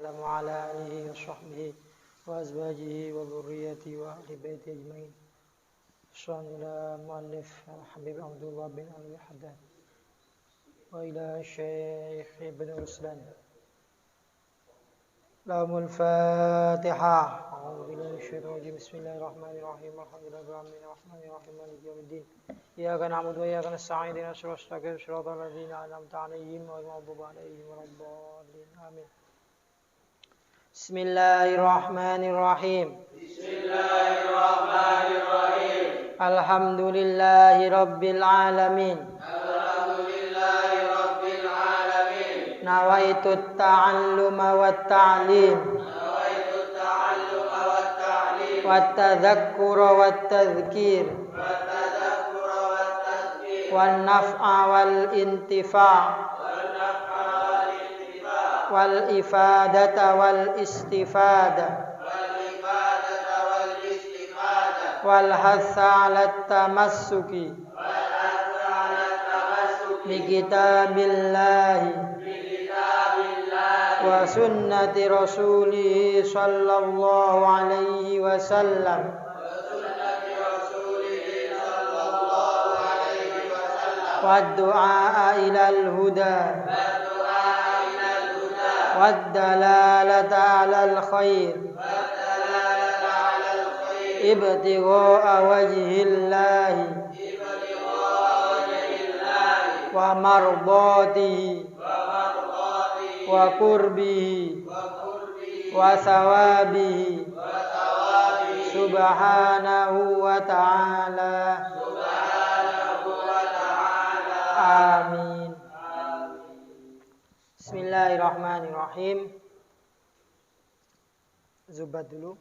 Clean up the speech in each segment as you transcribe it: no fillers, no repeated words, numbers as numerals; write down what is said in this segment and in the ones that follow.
وسلم وعلى آله وصحبه وأزواجه وذريته وأهل بيته أجمعين. شكرا إلى المؤلف الحبيب عبد الله بن أبي حداد وإلى الشيخ ابن رسلان. لهم الفاتحة. أعوذ بالله من الشيطان الرجيم. بسم الله الرحمن الرحيم. الحمد لله رب العالمين الرحمن الرحيم مالك يوم الدين. إياك نعبد وإياك نستعين اهدنا الصراط المستقيم صراط الذين أنعمت عليهم غير المغضوب عليهم ولا الضالين آمين. بسم الله الرحمن الرحيم. بسم الله الرحمن الرحيم. الحمد لله رب العالمين. الحمد لله رب العالمين. نويت التعلم والتعليم نويت التعلم والتعليم والتذكر والتذكير والتذكر والتذكير والنفع والانتفاع والنفع والانتفاع والإفادة والاستفادة والإفادة والاستفادة والحث على التمسك والحث على التمسك بكتاب الله بكتاب الله وسنة رسوله صلى الله عليه وسلم وسنة رسوله صلى الله عليه وسلم والدعاء إلى الهدى والدعاء إلى الهدى والدلالة على الخير والدلالة على الخير ابتغاء وجه الله ابتغاء وجه الله ومرضاته ومرضاته وقربه وقربه وثوابه وثوابه سبحانه وتعالى سبحانه وتعالى. آمين. Bismillahirrahmanirrahim. Zubat dulu.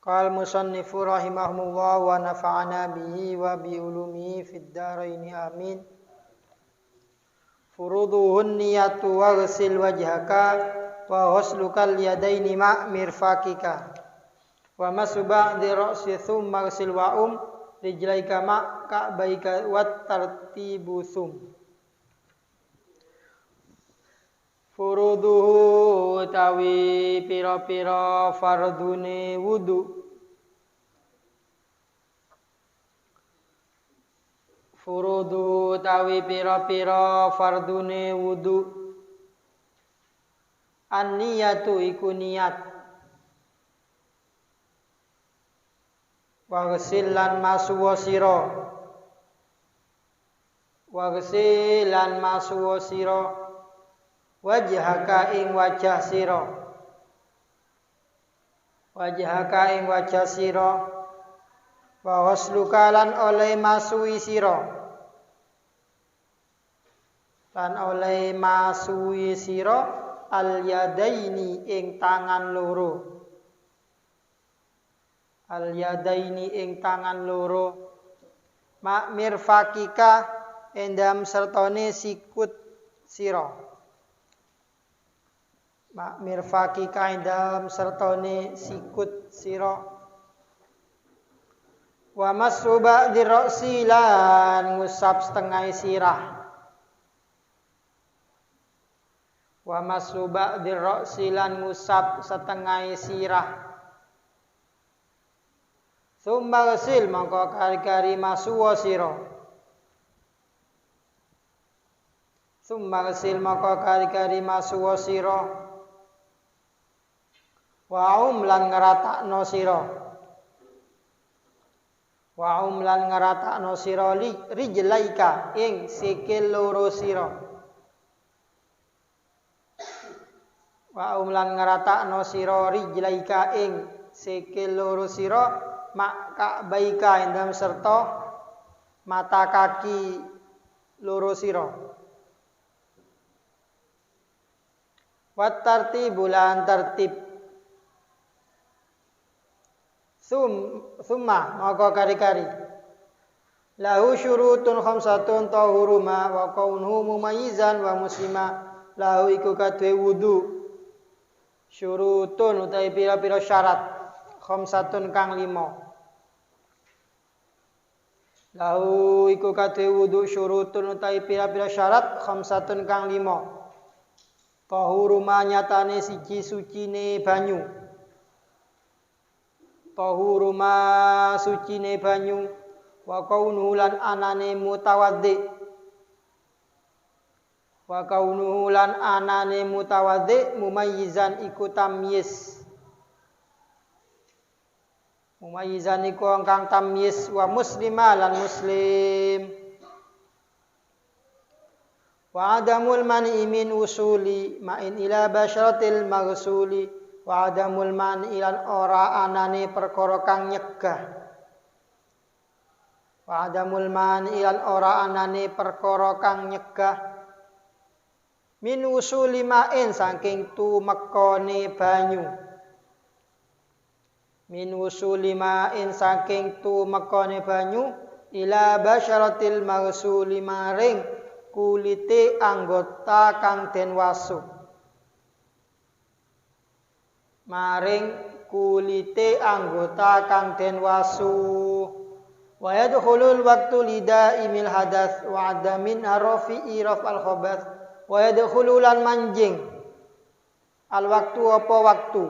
Qal musannifu rahimahumullah wa nafa'ana bihi wa bi ulumihi fid dharain amin. Furuduhun niyatu waghsil wajhaka wa ghuslukal yadaini ma' mirfaqika wa masu ba'di ra'si thumma ghsil wa rijlaika ma' ka'baika wat tartibu thum. Furuduhu tawi pira-pira fardune wudu. Furuduhu tawi pira-pira fardune wudu. An-niyatu iku niat. Waghsil lan masuwa sira. Waghsil lan masuwa sira. Wajhaka ing wajah sira. Wajhaka ing wajah sira. Wa wasluka lan oleh masui sira. Lan oleh masui sira al yadaini ing tangan loro. Al yadaini ing tangan loro. Mak mirfaqika endam sertone sikut sira. Mak mirfaki kaidam sertone sikut sira. Wa masuba dirroksi lan ngusap setengah sirah. Wa masuba dirroksi lan ngusap setengah sirah. Summa ghasil mangko kari-kari masuwa sira. Summa ghasil mangko kari-kari masuwa sira. Wa lan ngeratakno sira. Wa lan ngeratakno sira rijlaika ing sikil loro sira. Wa lan ngeratakno sira rijlaika ing sikil loro sira mak ka'baika endam serta mata kaki loro sira. Wa tartibu lan tertib. Summa maka kari-kari lahu syurutun khamsatun tahuruma wa kaunuhu mumayyizan wa muslima lahu iku kadhe wudu syurutun utawi pira-pira syarat khamsatun kang 5 lahu iku kadhe wudu syurutun utawi pira-pira syarat khamsatun kang 5 Tahuru ma nyatane siji sucine banyu. Tahuru ma sucine banyu. Wa kaunuhu lan anane mutawaddi. Wa kaunuhu lan anane mutawaddi mumayyizan iku tamyiz. Mumayyizan iku kang tamyiz wa muslima lan muslim. Wa adamul mani min usuli ma'in ila basyaratil maghsuli wa adamul mani lan ora anane perkara kang nyegah. Wa adamul mani lan ora anane perkara kang nyegah. Min usuli ma'in saking tumekane banyu. Min usuli ma'in saking tumekane banyu ila basyaratil maghsuli maring kulite anggota kang den wasu. Maring kulite anggota kang den wasu. Wa yadkhulul waqtu lidaimil hadath wa adamin arafi'i raf'al khabath. Wa yadkhululan manjing al waktu apa waktu.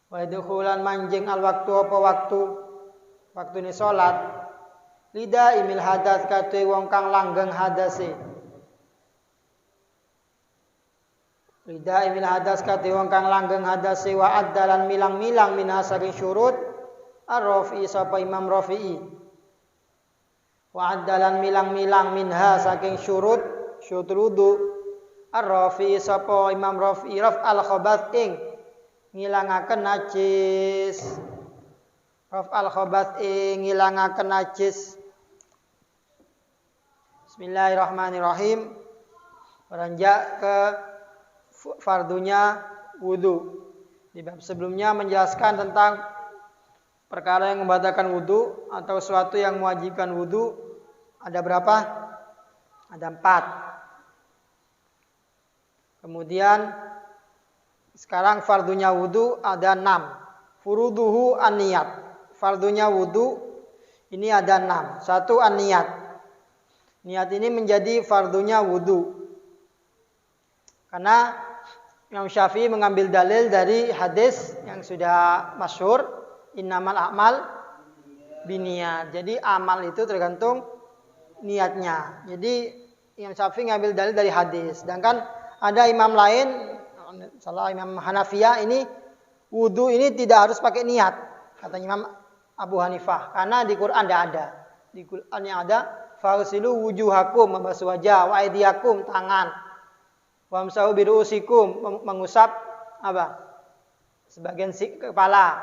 Wa yadkhulan manjing al waktu apa waktu. Waktune salat. Lida imil hadas kate wong kang langgeng hadase. Lida imil hadas kate wong kang langgeng hadase wa addalan milang-milang min asari syurut ar-Rafi'i sapa Imam Rafi'i. Wa addalan milang-milang minha saking syurut wudu ar-Rafi'i sapa Imam Rafi'i raf al-khabath ing ngilangaken najis. Raf al-khabath ing ngilangaken najis. Bismillahirrahmanirrahim. Beranjak ke fardunya wudu. Di bab sebelumnya menjelaskan tentang perkara yang membatalkan wudu atau sesuatu yang mewajibkan wudu. Ada berapa? Ada 4. Kemudian sekarang fardunya wudu ada 6. Furuduhu an-niyat. Fardunya wudu ini ada 6. 1 an-niyat. Niat ini menjadi fardunya wudu. Karena Imam Syafi'i mengambil dalil dari hadis yang sudah masyhur, innamal a'mal binniyat. Jadi amal itu tergantung niatnya. Jadi Imam Syafi'i mengambil dalil dari hadis. Sedangkan ada imam lain, salah Imam Hanafiyah ini wudu ini tidak harus pakai niat. Kata Imam Abu Hanifah. Karena di Quran tidak ada. Di Quran yang ada fagsilu wujuhakum membasuh wajah, wa aydiyakum tangan, wamsahu birusikum mengusap apa? Sebagian kepala,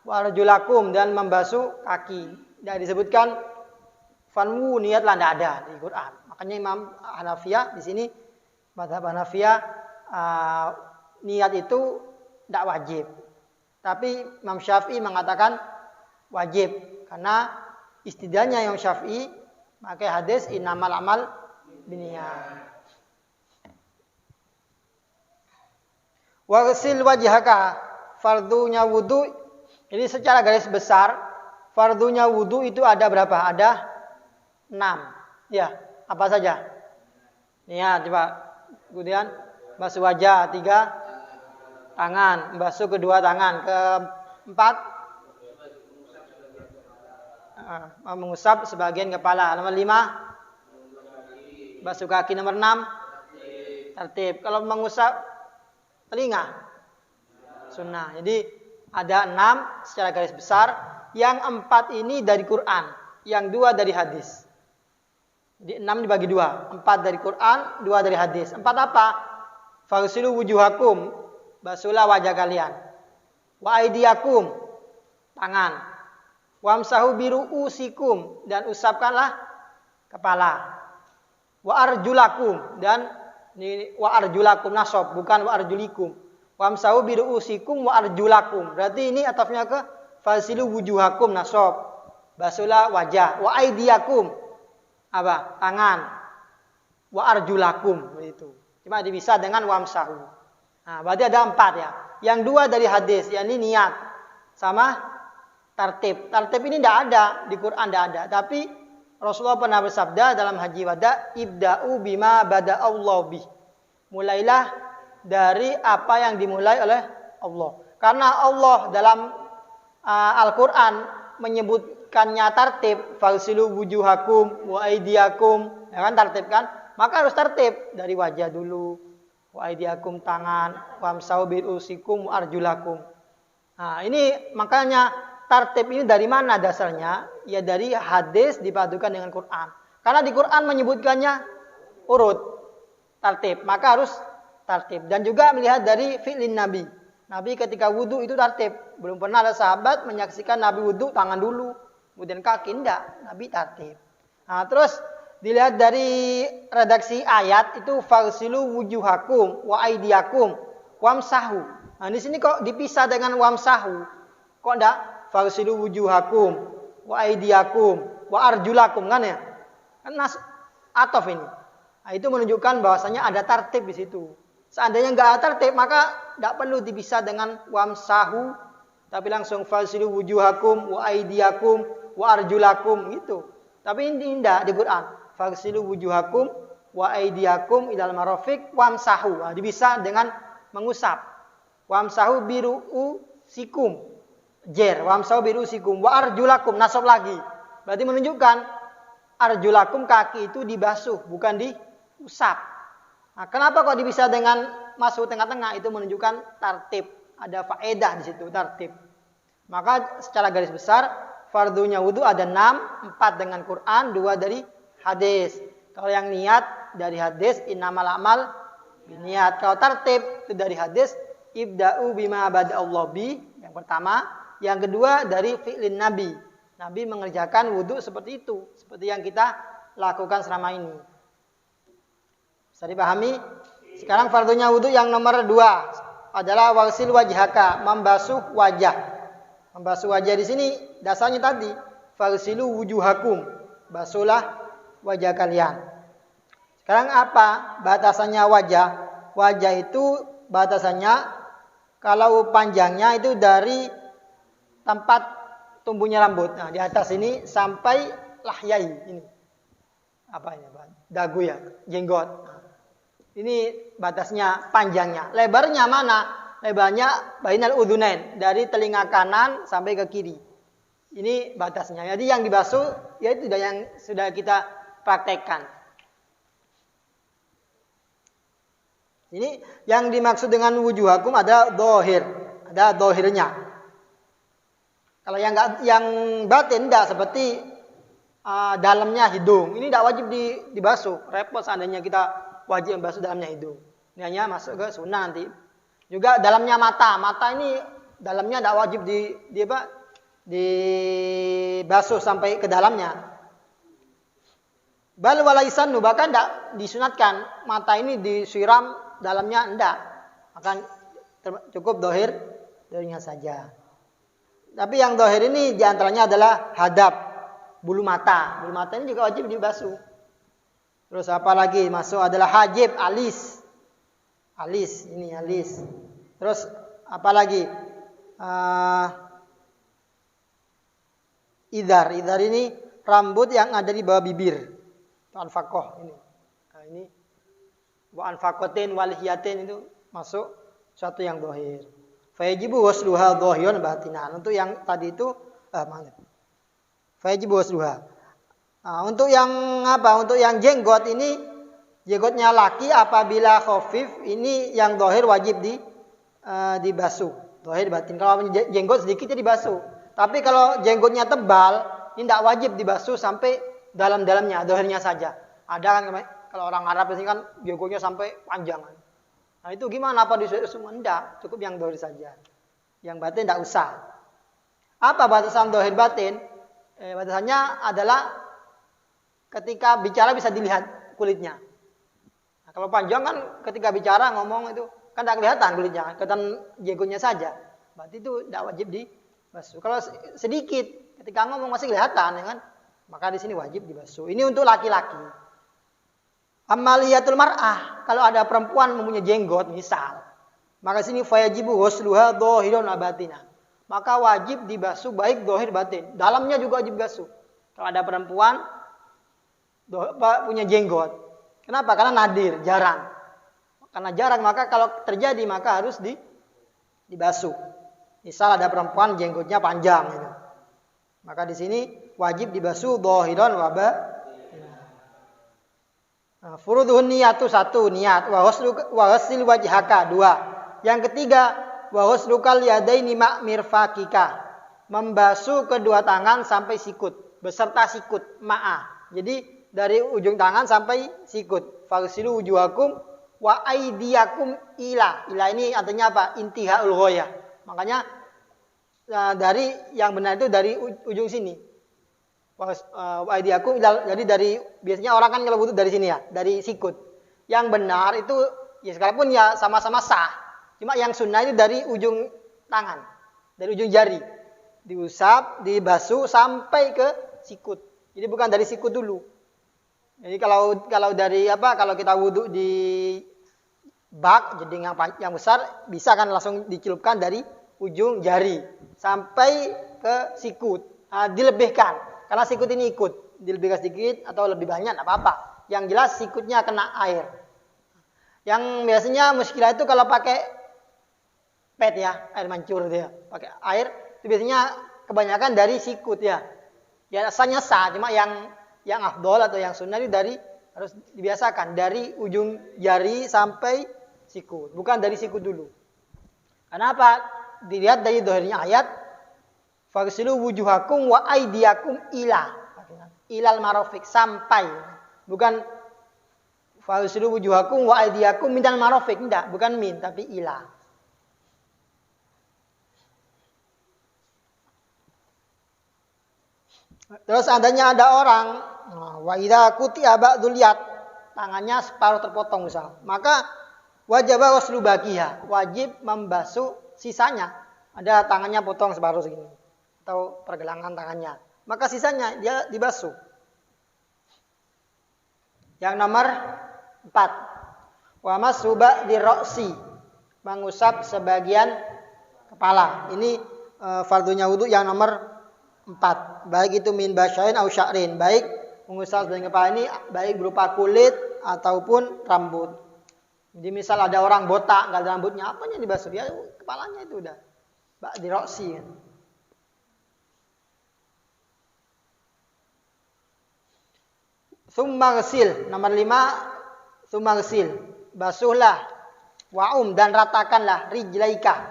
wa arjulakum dan membasuh kaki. Tidak disebutkan fanwu niatlah tidak ada di Quran. Makanya Imam Hanafiyah di sini mazhab Hanafiyah niat itu tidak wajib. Tapi Imam Syafi'i mengatakan wajib karena istidlalnya Imam Syafi'i pakai hadis innamal amal binniyat. Waghsil wajhaka fardunya wudu. Jadi secara garis besar fardunya wudu itu ada berapa? Ada 6. Ya, apa saja? Ya, coba. Kemudian basuh wajah 3, tangan, basuh kedua tangan, keempat mengusap sebagian kepala. Nomor 5 basuh kaki. Nomor 6 tertib. Kalau mengusap telinga sunnah. Jadi ada 6 secara garis besar. Yang 4 ini dari Quran, yang 2 dari hadis. Jadi 6 dibagi 2. 4 dari Quran, 2 dari hadis. 4 apa? Faghsilu wujuhakum, basuhlah wajah kalian. Wa aydiyakum, tangan. Wamsahu biruusikum, dan usapkanlah kepala. Wa arjulakum, dan ini wa arjulakum nasab, bukan wa arjulikum. Wamsahu biruusikum wa arjulakum. Berarti ini atafnya ke faghsilu wujuhakum nasab. Basuhlah wajah. Wa aydiyakum, apa? Tangan. Wa arjulakum, begitu. Cuma bisa dengan wamsahu. Nah, berarti ada 4 ya. Yang 2 dari hadis, yakni niat sama tartib. Tartib ini tidak ada di Quran, tidak ada. Tapi Rasulullah pernah bersabda dalam haji wada, ibda'u bima bada'allahu bih. Mulailah dari apa yang dimulai oleh Allah. Karena Allah dalam Al-Quran menyebutkannya tartib, falsilu wujuhakum wa aidiakum, ya kan tartib kan? Maka harus tartib dari wajah dulu, wa aidiakum tangan, wamsau bir usikum wa arjulakum. Nah, ini makanya tartib ini dari mana dasarnya? Ya dari hadis dipadukan dengan Quran. Karena di Quran menyebutkannya urut tartib, maka harus tartib. Dan juga melihat dari fi'lin Nabi. Nabi ketika wudhu itu tartib. Belum pernah ada sahabat menyaksikan Nabi wudhu tangan dulu, kemudian kaki. Tidak, Nabi tartib. Nah, terus dilihat dari redaksi ayat itu falsilu wujuhakum wa aidiakum wamsahu. Nah, di sini kok dipisah dengan wamsahu? Kok enggak falsilu wujuhakum wa aidiakum wa arjulakum kan ya? Kan atof ini. Nah, itu menunjukkan bahwasanya ada tartib di situ. Seandainya enggak ada tartib, maka enggak perlu dipisah dengan wamsahu, tapi langsung falsilu wujuhakum wa aidiakum wa arjulakum gitu. Tapi ini enggak di Quran. Falsilu wujuhakum wa aidiakum ilal marafiq wamsahu. Nah, dipisah dengan mengusap. Wamsahu biru sikum. Jer, wamsahu biru sikum wa arjulakum, nasab lagi. Berarti menunjukkan arjulakum kaki itu dibasuh, bukan diusap. Nah, kenapa kok dipisah dengan masuk tengah-tengah? Itu menunjukkan tartib. Ada faedah di situ, tartib. Maka secara garis besar, fardunya wudu ada 6, 4 dengan Quran, 2 dari hadis. Kalau yang niat dari hadis, innamal amal biniat. Kalau tartib itu dari hadis, ibda'u bima bada'allah bi, yang pertama. Yang kedua dari fi'lin Nabi. Nabi mengerjakan wudu seperti itu. Seperti yang kita lakukan selama ini. Bisa dipahami? Sekarang fardunya wudu yang nomor 2 adalah wasil wajhaka, membasuh wajah. Membasuh wajah di sini dasarnya tadi falsilu wujuhakum, basuhlah wajah kalian. Sekarang apa batasannya wajah? Wajah itu batasannya kalau panjangnya itu dari tempat tumbuhnya rambut. Nah, di atas ini sampai lahyai ini. Apa ini, Pak? Dagu ya, jenggot. Nah, ini batasnya, panjangnya. Lebarnya mana? Lebarnya bainal udhunain, dari telinga kanan sampai ke kiri. Ini batasnya. Jadi yang dibasuh yaitu yang sudah kita praktekkan. Ini yang dimaksud dengan wujuhakum ada dohir, ada dohirnya. Kalau yang batin tidak seperti dalamnya hidung. Ini tidak wajib dibasuh. Repot seandainya kita wajib membasuh dalamnya hidung. Ini hanya masuk ke sunnah nanti. Juga dalamnya mata. Mata ini dalamnya tidak wajib dibasuh sampai ke dalamnya. Bal walaisannu, bahkan tidak disunatkan. Mata ini disiram, dalamnya enggak. Akan cukup dohirnya saja. Tapi yang dohir ini diantaranya adalah hadap, bulu mata. Bulu mata ini juga wajib dibasuh. Terus apa lagi? Masuk adalah hajib, alis. Alis, ini alis. Terus apa lagi? Idhar. Idhar ini rambut yang ada di bawah bibir. Anfakoh ini. Nah, ini wa anfakotin walihiyatin itu masuk satu yang dohir. Fayajibu wasluha dohiron batinan. Untuk yang tadi itu fayajibu wasluha. Nah, untuk yang apa? Untuk yang jenggot ini, jenggotnya laki apabila khafif ini yang dohir wajib dibasuh. Dohir batin. Kalau jenggot sedikit ya dibasuh. Tapi kalau jenggotnya tebal, ini tidak wajib dibasuh sampai dalam-dalamnya, dohirnya saja. Ada kan kalau orang Arab ini kan jenggotnya sampai panjang. Nah itu gimana? Apa disuruh semua? Tidak, cukup yang dohir saja. Yang batin tidak usah. Apa batasan dohir batin? Batasannya adalah ketika bicara bisa dilihat kulitnya. Nah, kalau panjang kan ketika bicara ngomong itu kan tidak kelihatan kulitnya, kelihatan jenggotnya saja. Berarti itu tidak wajib dibasuh. Kalau sedikit ketika ngomong masih kelihatan, ya kan? Maka di sini wajib dibasuh. Ini untuk laki-laki. Amaliyatul mar'ah, kalau ada perempuan mempunyai jenggot misal, maka sini fayajibu wasluha dhahiran batina. Maka wajib dibasuh baik dohir batin. Dalamnya juga wajib dibasuh. Kalau ada perempuan punya jenggot. Kenapa? Karena nadir, jarang. Karena jarang, maka kalau terjadi maka harus dibasuh. Misal ada perempuan jenggotnya panjang, gitu. Maka di sini wajib dibasuh dhahiran wa furuduhun niyatu 1 niat, wa ghusl wajhaka 2. Yang ketiga, wa ghuslukal yadaini ma mirfaqika, membasuh kedua tangan sampai sikut, beserta sikut, ma'a. Jadi dari ujung tangan sampai sikut. Faghsilu wujuhakum wa aydiyakum ila. Ila ini artinya apa? Intihaul ghayah. Makanya dari yang benar itu dari ujung sini. Wa aydiyakum ila, jadi dari biasanya orang kan kalau wudu dari sini ya, dari sikut. Yang benar itu ya sekalipun ya sama-sama sah. Cuma yang sunnah itu dari ujung tangan, dari ujung jari. Diusap, dibasuh sampai ke sikut. Jadi bukan dari sikut dulu. Jadi kalau dari kalau kita wudhu di bak jeding yang besar, bisa kan langsung dicelupkan dari ujung jari sampai ke sikut. Dilebihkan karena sikut ini ikut, dilebihkan sedikit atau lebih banyak, apa apa. Yang jelas sikutnya kena air. Yang biasanya muskilah itu kalau pakai pet ya, air mancur dia, pakai air itu biasanya kebanyakan dari sikut ya. Ya asalnya sah, cuma yang afdol atau yang sunnah itu harus dibiasakan dari ujung jari sampai sikut, bukan dari sikut dulu. Kenapa? Dilihat dari dohirnya ayat, faghsilu wujuhakum wa aydiyakum ilal marafiq, sampai, bukan faghsilu wujuhakum wa aydiyakum minal marafiq, enggak, bukan min tapi ila. Terus seandainya ada orang wa idza qutiya ba'dul yad, tangannya separuh terpotong misal, maka wajib ghuslu baqiha, wajib membasuh sisanya. Ada tangannya potong separuh segini atau pergelangan tangannya, maka sisanya dia dibasuh. Yang nomor 4, wa masruba di roksi, mengusap sebagian kepala. Ini fardunya wudu yang nomor 4, baik itu min basyarin au sya'rin, baik mengusap sebagian kepala ini baik berupa kulit ataupun rambut. Jadi misal ada orang botak enggak ada rambutnya, apanya dibasuh? Ya kepalanya itu udah di roksi. Tsumma ghsil, nomor 5, tsumma ghsil, basuhlah wa'um dan ratakanlah rijlaika,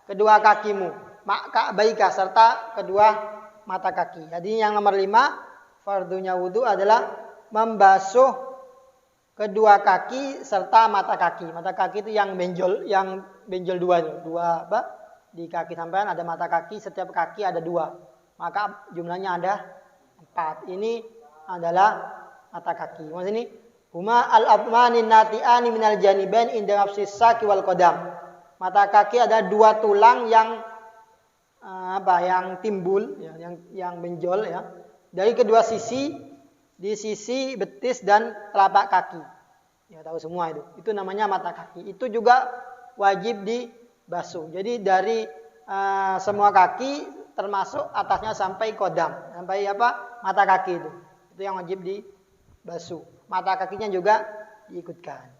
kedua kakimu, maka baika serta kedua mata kaki. Jadi yang nomor 5 fardunya wudu adalah membasuh kedua kaki serta mata kaki. Mata kaki itu yang benjol dua apa? Di kaki sampean ada mata kaki, setiap kaki ada 2. Maka jumlahnya ada 4. Ini adalah mata kaki. Maksud ini huma al-abmanin nati'ani minal janibain inda nafsis saki wal qadam. Mata kaki ada 2 tulang yang yang timbul, ya, yang benjol ya, dari kedua sisi, di sisi betis dan telapak kaki. Ya tahu semua itu. Itu namanya mata kaki. Itu juga wajib dibasuh. Jadi dari semua kaki termasuk atasnya sampai kodam, sampai mata kaki itu. Itu yang wajib dibasuh. Mata kakinya juga diikutkan.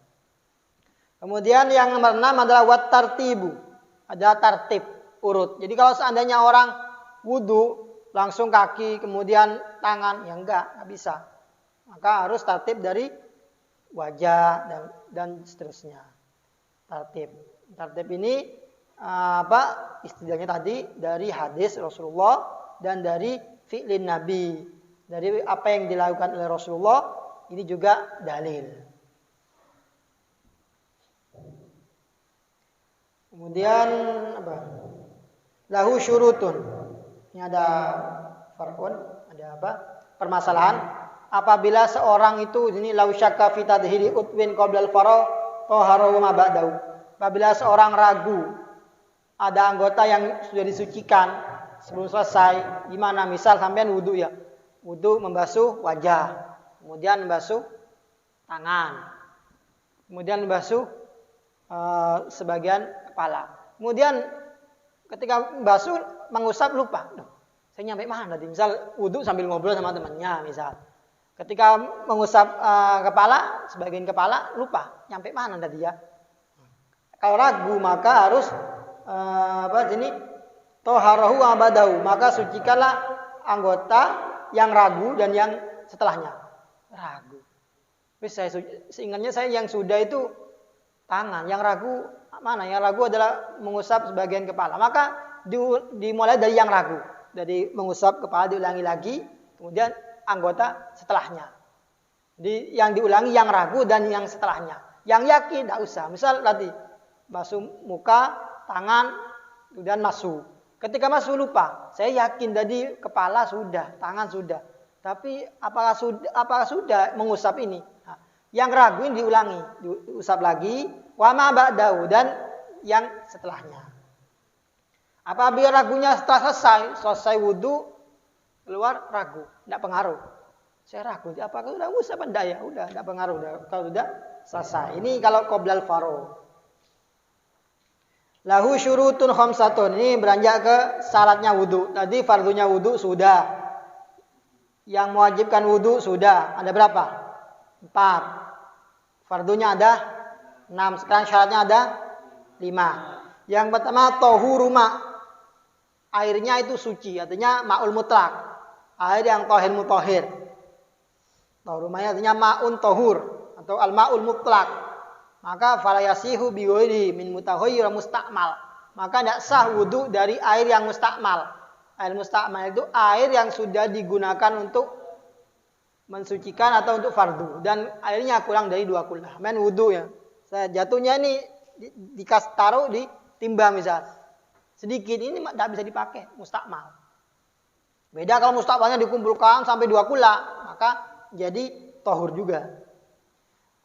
Kemudian yang nomor 6 adalah wat tartibu. Ada tartib, urut. Jadi kalau seandainya orang wudu langsung kaki kemudian tangan, ya enggak bisa. Maka harus tartib dari wajah dan seterusnya. Tartib ini istilahnya tadi dari hadis Rasulullah dan dari fi'lin Nabi. Dari apa yang dilakukan oleh Rasulullah, ini juga dalil. Kemudian lahu syurutun. Ini ada farqun, ada permasalahan. Apabila seorang itu ini lau syakka fi tadhiri utwin qablal faragh tahara ma ba'dahu. Apabila seorang ragu ada anggota yang sudah disucikan sebelum selesai, gimana? Misal sampean wudu ya. Wudu membasuh wajah, kemudian membasuh tangan, kemudian membasuh sebagian kepala. Kemudian ketika membasuh mengusap lupa. Saya nyampe mana tadi? Misal wudu sambil ngobrol sama temannya misal. Ketika mengusap kepala, sebagian kepala lupa, nyampe mana tadi ya? Kalau ragu maka harus toharahu abadahu, maka sucikanlah anggota yang ragu dan yang setelahnya. Ragu. Terus seingatnya saya yang sudah itu tangan, yang ragu mana? Yang ragu adalah mengusap sebagian kepala. Maka dimulai dari yang ragu, dari mengusap kepala diulangi lagi, kemudian anggota setelahnya. Jadi yang diulangi yang ragu dan yang setelahnya. Yang yakin tidak usah. Misal tadi basuh muka, tangan, kemudian masuk. Ketika masuk lupa, saya yakin tadi kepala sudah, tangan sudah. Tapi apakah sudah mengusap ini? Nah, yang ragu ini diulangi, diusap lagi. Wa ma ba'dahu, dan yang setelahnya. Apabila ragunya setelah selesai wudu, keluar ragu, tidak pengaruh. Saya ragu, apakah sudah usap enggak ya? Udah, tidak pengaruh. Kalau sudah selesai. Ini kalau qoblal faro. Lahu syurutun khamsatun. Ini beranjak ke syaratnya wudu. Tadi fardunya wudu sudah. Yang mewajibkan wudu sudah. Ada berapa? 4. Fardunya ada 6. Sekarang syaratnya ada 5. Yang pertama tohuruma. Airnya itu suci. Artinya ma'ul mutlak. Air yang tohir mutohir. Tohurumanya artinya ma'un tohur. Atau al-ma'ul mutlak. Maka falayasihu biwiri min mutahoyir mustakmal. Maka tidak sah wudu dari air yang mustakmal. Air mustakmal itu air yang sudah digunakan untuk mensucikan atau untuk fardu. Dan airnya kurang dari 2 kullah. Main wudu ya. Saya jatuhnya ini taruh di timba misal. Sedikit ini tidak bisa dipakai. Mustakmal. Beda kalau mustakmalnya dikumpulkan sampai 2 kullah. Maka jadi tohur juga.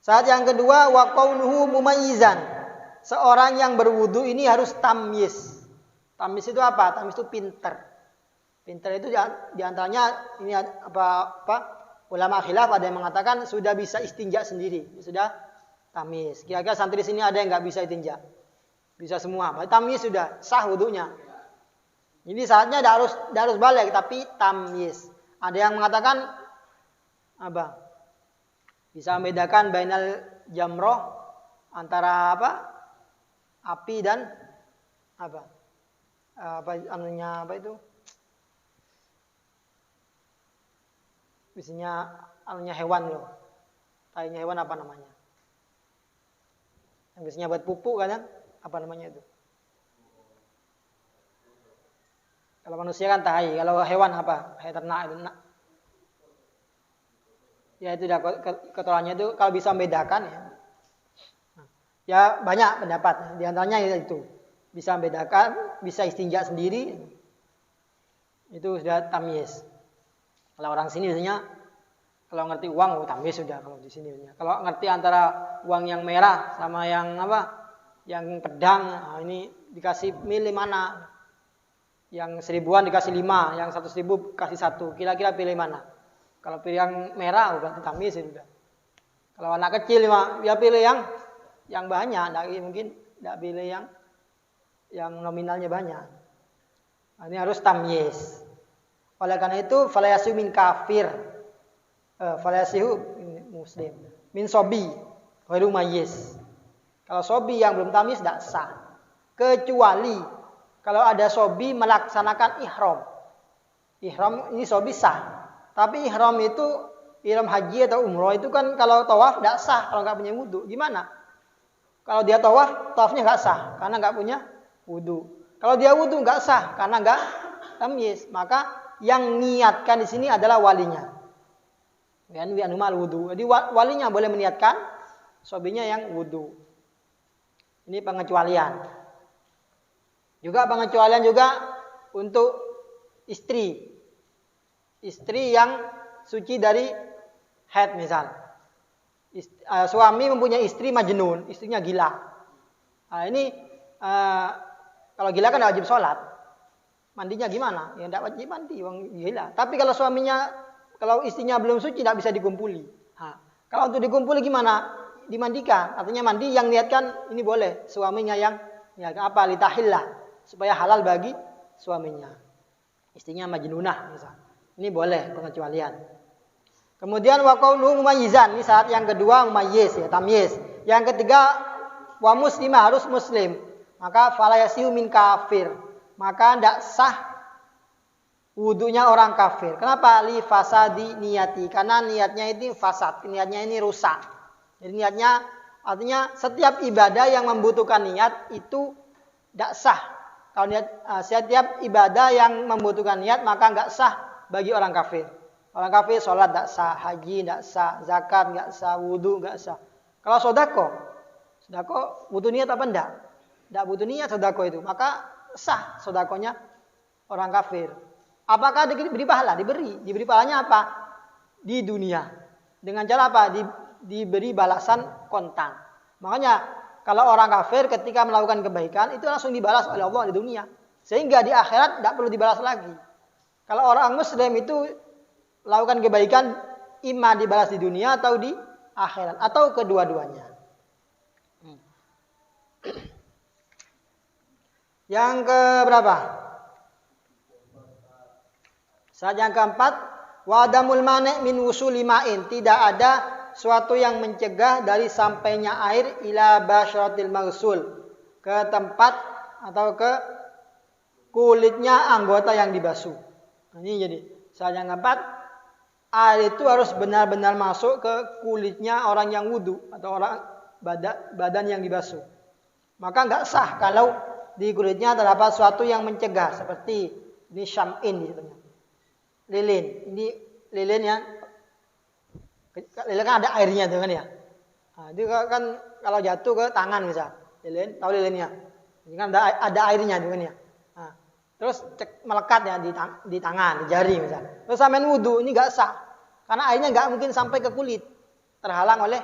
Saat yang kedua, wa qaunuhu mumayyizan. Seorang yang berwudu ini harus tamyiz. Tamyiz itu apa? Tamyiz itu pinter. Pinter itu diantaranya ini ulama khilaf ada yang mengatakan sudah bisa istinja sendiri, sudah tamyiz. Kira-kira santri di sini ada yang nggak bisa istinja? Bisa semua. Tamyiz sudah sah wudunya. Jadi saatnya tidak harus balik, tapi tamyiz. Ada yang mengatakan apa? Bisa membedakan bainal jamroh antara api dan itu? Biasanya hewan loh. Tainya hewan apa namanya? Yang biasanya buat pupuk kadang apa namanya itu? Kalau manusia kan tai, kalau hewan apa? Ternak. Ya itu kotorannya itu kalau bisa membedakan ya. Ya banyak pendapat. Di antaranya itu bisa membedakan, bisa istinja sendiri. Itu sudah tamyiz. Kalau orang sini biasanya kalau ngerti uang tamyiz sudah kalau di sini biasanya. Kalau ngerti antara uang yang merah sama yang yang pedang, nah ini dikasih milih mana? Yang 1000-an dikasih 5, yang 100.000 kasih 1. Kira-kira pilih mana? Kalau pilih yang merah berarti tamyiz sudah. Kalau anak kecil dia pilih yang banyak, mungkin tidak pilih yang nominalnya banyak. Nah, ini harus tamyiz. Oleh karena itu falayasihu min kafir. Falayasihu muslim. Min sobi ghairu mayyiz. Kalau sobi yang belum tamyiz tidak sah. Kecuali kalau ada sobi melaksanakan ihram. Ihram ini sobi sah. Tapi ihram itu, ihram haji atau umroh itu kan kalau tawaf tidak sah kalau nggak punya wudu. Gimana? Kalau dia tawafnya nggak sah karena nggak punya wudu. Kalau dia wudu nggak sah karena nggak tamyiz. Maka yang niatkan di sini adalah walinya. Yan anumal wudu. Jadi walinya boleh meniatkan, sobinya yang wudu. Ini pengecualian. Juga pengecualian juga untuk istri. Istri yang suci dari haid misal. Suami mempunyai istri majnun, istrinya gila. Nah, ini kalau gila kan tidak wajib sholat. Mandinya gimana? Ya tidak wajib mandi, orang gila. Tapi kalau istrinya belum suci tidak bisa dikumpuli. Nah, kalau untuk dikumpuli gimana? Dimandikan. Artinya mandi yang niatkan ini boleh. Suaminya yang niatkan litahillah supaya halal bagi suaminya. Istrinya majnunah misal. Ini boleh pengecualian. Kemudian wa qauluhu mumayyizan. Ini saat yang kedua mumayyiz ya, tamyiz. Yang ketiga wa muslimah harus muslim. Maka fala yasihu min kafir. Maka tidak sah wudunya orang kafir. Kenapa? Li fasadi niyati. Karena niatnya ini fasad, niatnya ini rusak. Jadi niatnya artinya setiap ibadah yang membutuhkan niat itu tidak sah. Kalau niat setiap ibadah yang membutuhkan niat maka nggak sah bagi orang kafir. Orang kafir sholat tidak sah, haji tidak sah, zakat nggak sah, wudu nggak sah. Kalau sodako butuh niat apa enggak? Tidak butuh niat sodako itu, maka sah sodakonya orang kafir. Apakah diberi pahala? Diberi pahalanya apa? Di dunia. Dengan cara apa? Diberi balasan kontan. Makanya kalau orang kafir ketika melakukan kebaikan itu langsung dibalas oleh Allah di dunia. Sehingga di akhirat tidak perlu dibalas lagi. Kalau orang muslim itu melakukan kebaikan imma dibalas di dunia atau di akhirat atau kedua-duanya. Yang keberapa? Saat yang keempat, wa adamul mani' min wusuli ma'in. Tidak ada suatu yang mencegah dari sampainya air ila basyaratil maghsul, ke tempat atau ke kulitnya anggota yang dibasuh. Ini jadi saat yang keempat, air itu harus benar-benar masuk ke kulitnya orang yang wudu atau orang badan yang dibasuh. Maka nggak sah kalau di kulitnya terdapat suatu yang mencegah seperti ini syam'in disebutnya. Lilin. Ini lilin yang lilin kan ada airnya tuh kan ya. Nah, itu kan kalau jatuh ke tangan misal. Lilin, tahu lilinnya. Ini kan ada airnya tuh kan ya. Nah, terus melekat ya di tangan, di jari misal. Terus sampean wudu ini enggak sah. Karena airnya enggak mungkin sampai ke kulit. Terhalang oleh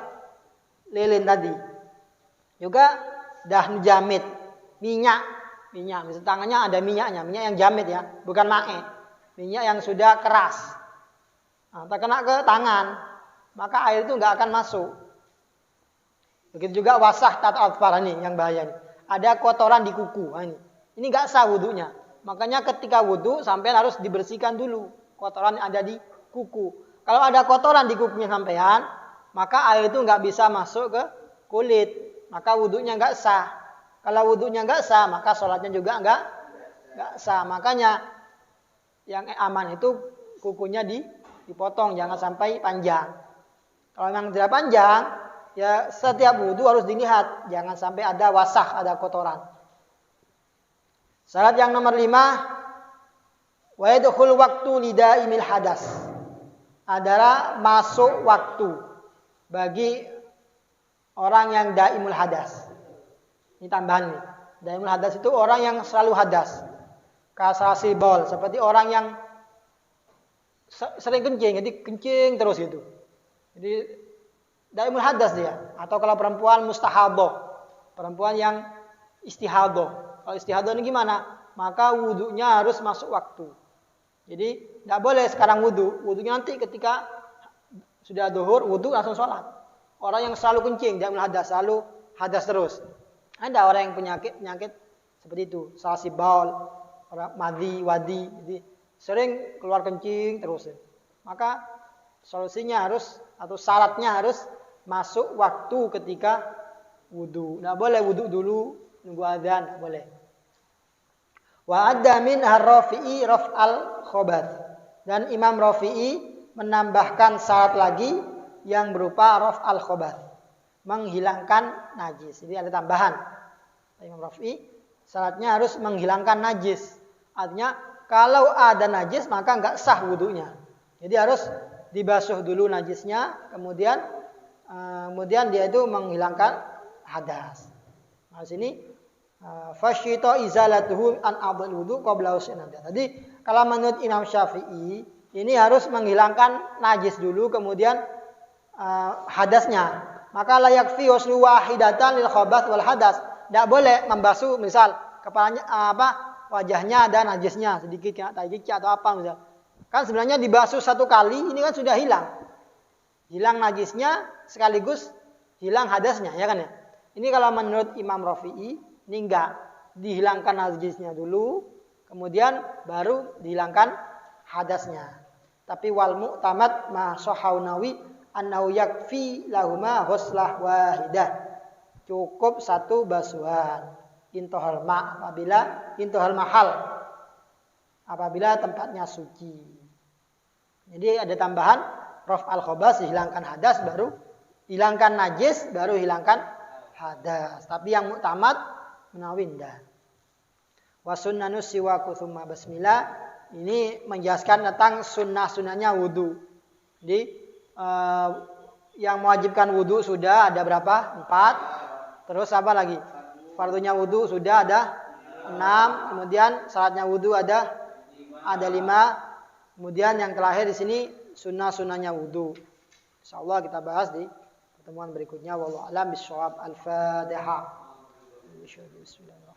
lilin tadi. Juga dahnu jamid, minyak. Misal tangannya ada minyaknya, minyak yang jamid ya, bukan mae. Minyak yang sudah keras. Nah, terkena ke tangan, maka air itu enggak akan masuk. Begitu juga wasah tat atfar ini yang bahaya nih. Ada kotoran di kuku. Nah, ini enggak sah wudunya. Makanya ketika wudu sampean harus dibersihkan dulu kotoran yang ada di kuku. Kalau ada kotoran di kukunya sampean, maka air itu enggak bisa masuk ke kulit. Maka wudunya enggak sah. Kalau wudunya enggak sah, maka sholatnya juga enggak sah. Makanya yang aman itu kukunya dipotong, jangan sampai panjang. Kalau memang tidak panjang, ya setiap wudu harus dilihat, jangan sampai ada wasah, ada kotoran. Syarat yang nomor 5, wa yadkhul waktu lidaimil hadas. Adalah masuk waktu bagi orang yang daimul hadas. Ini tambahan nih. Daimul hadas itu orang yang selalu hadas. Kasasi bol, seperti orang yang sering kencing, jadi kencing terus gitu. Jadi daimul hadas dia. Atau kalau perempuan mustahadoh, perempuan yang istihadoh. Kalau istihadoh ini gimana? Maka wudunya harus masuk waktu. Jadi tidak boleh sekarang wudu. Wudunya nanti ketika sudah zuhur, wudu langsung sholat. Orang yang selalu kencing, daimul hadas, selalu hadas terus. Ada orang yang penyakit seperti itu, salsi baul, orang wadi, jadi sering keluar kencing terus. Maka solusinya harus atau syaratnya harus masuk waktu ketika wudu. Tidak boleh wudu dulu nunggu adzan, tidak boleh. Wa adda min ar-Rafi'i raf'al khobath. Dan Imam Rafi'i menambahkan syarat lagi yang berupa raf'al khobath, menghilangkan najis. Jadi ada tambahan. Imam Rafi'i syaratnya harus menghilangkan najis. Artinya kalau ada najis maka enggak sah wudunya. Jadi harus dibasuh dulu najisnya, kemudian dia itu menghilangkan hadas. Nah, sini fasyita izalatuhu an abul wudu qabla usul. Jadi kalau menurut Imam Syafi'i ini harus menghilangkan najis dulu kemudian hadasnya. Maka layak fi uslu wahidatan lil khabath wal hadas. Tidak boleh membasuh misal kepalanya wajahnya ada najisnya sedikit kena tai cicak atau apa misal. Kan sebenarnya dibasuh satu kali ini kan sudah hilang. Hilang najisnya sekaligus hilang hadasnya ya kan ya. Ini kalau menurut Imam Rafi'i ini enggak, dihilangkan najisnya dulu kemudian baru dihilangkan hadasnya. Tapi wal mu'tamad ma sahau nawi annahu yakfi lahuma ghuslah wahidah. cukup 1 basuhan. Intohal ma apabila intohal mahal. Apabila tempatnya suci. Jadi ada tambahan raf al khobas, hilangkan hadas baru hilangkan najis baru hilangkan hadas. Tapi yang muktamad menawindah. Wa sunnanus siwaku tsumma basmillah, ini menjelaskan tentang sunnah-sunnahnya wudu. Jadi yang mewajibkan wudu sudah ada berapa? 4. Terus apa lagi? Fardunya wudu sudah ada 6. Kemudian syaratnya wudu ada 5. Kemudian yang terakhir di sini sunnah-sunnahnya wudu. Insyaallah kita bahas di pertemuan berikutnya. Wallahu a'lam bishawab. Al-Fatihah. Bismillahirrahmanirrahim.